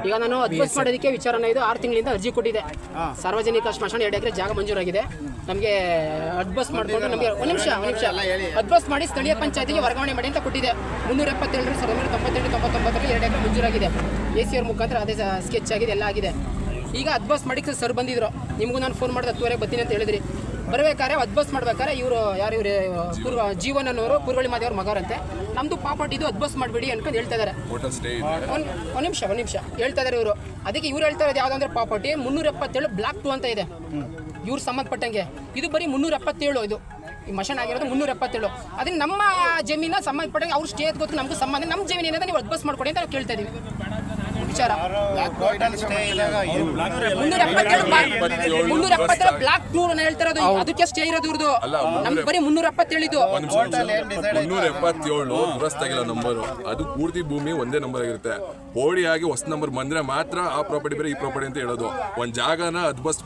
ಈಗ ನಾನು ಅಡ್ಬಸ್ ಮಾಡೋದಕ್ಕೆ ವಿಚಾರನ ಇದು 6 ತಿಂಗಳಿಂದ ಅರ್ಜಿ ಕೊಟ್ಟಿದೆ. ಸಾರ್ವಜನಿಕ ಸ್ಮಶಾನ 2 ಎಕರೆ ಜಾಗ ಮಂಜೂರಾಗಿದೆ. ನಮಗೆ ಅಡ್ಬಸ್ ಮಾಡಿಕೊಂಡು ನಮಗೆ ಒಂದು ನಿಮಿಷ ಅಡ್ಬಸ್ ಮಾಡಿ ಸ್ಥಳೀಯ ಪಂಚಾಯತಿಗೆ ವರ್ಗಾವಣೆ ಮಾಡಿ ಅಂತ ಕೊಟ್ಟಿದೆ. 377 1997 2 ಎಕರೆ ಮಂಜೂರಾಗಿದೆ. AC ಅವ್ರ ಮುಖಾಂತರ ಅದೇ ಸ್ಕೆಚ್ ಆಗಿದೆ, ಎಲ್ಲ ಆಗಿದೆ. ಈಗ ಅಡ್ಬಸ್ ಮಾಡಿ ಸರ್ ಬಂದಿದ್ರು, ನಿಮಗೂ ನಾನು ಫೋನ್ ಮಾಡಿದೆ 10:30 ಬರ್ತೀನಿ ಅಂತ ಹೇಳಿದ್ರಿ. ಬರಬೇಕಾದ್ರೆ ಅಡ್ಬಸ್ ಮಾಡ್ಬೇಕಾದ್ರೆ ಇವರು ಯಾರು ಇವರು ಜೀವನ್ ಅನ್ನೋರು ಕುರುವಳ್ಳಿ ಮಾದೇವ್ರ ಮಗರಂತೆ. ನಮ್ದು ಪಾಪಟ್ ಇದು ಅಡ್ಬಸ್ ಮಾಡಬೇಡಿ ಅನ್ಕೊಂಡು ಹೇಳ್ತಾ ಇದ್ದಾರೆ. ಒಂದು ನಿಮಿಷ ಹೇಳ್ತಾ ಇದ್ದಾರೆ ಇವರು. ಅದಕ್ಕೆ ಇವ್ರು ಹೇಳ್ತಾ ಇರೋದು ಯಾವ್ದಂದ್ರೆ ಪಾಪಟಿ 377 ಬ್ಲಾಕ್ 2 ಅಂತ ಇದೆ ಇವ್ರು ಸಂಬಂಧಪಟ್ಟಂಗೆ. ಇದು ಬರೀ 377 ಇದು ಈ ಮಷನ್ ಆಗಿರೋದು 377. ಅದನ್ನ ನಮ್ಮ ಜಮೀನ ಸಂಬಂಧಪಟ್ಟಂಗೆ ಅವ್ರು ಸ್ಟೇ ಗೊತ್ತು, ನಮಗೂ ಸಂಬಂಧ. ನಮ್ಮ ಜಮೀನು ಏನಾದ್ರೆ ನೀವು ಅಡ್ಬಸ್ ಮಾಡ್ಕೊಡಿ ಅಂತ ನಾವು ಕೇಳ್ತಾ ಇದೀವಿ. ವಿಚಾರ 377 ಬ್ಲಾಕ್ 2 ಹೇಳ್ತಾ ಇರೋದು. ಅದಕ್ಕೆ ಸ್ಟೇ ಇರೋದು ಇವ್ರದ್ದು. ನಮ್ಗೆ ಬರೀ 377 377 ದುರಸ್ತಾಗಿಲ್ಲ ನಂಬರು. ಅದು ಪೂರ್ತಿ ಭೂಮಿ ಒಂದೇ ನಂಬರ್ ಆಗಿರುತ್ತೆ. ಹೋಡಿಯಾಗಿ ಹೊಸ ನಂಬರ್ ಬಂದ್ರೆ ಮಾತ್ರ ಆ ಪ್ರಾಪರ್ಟಿ ಬೇರೆ ಈ ಪ್ರಾಪರ್ಟಿ ಅಂತ ಹೇಳೋದು. ಒಂದ್ ಜಾಗನ ಅದ್ಬಸ್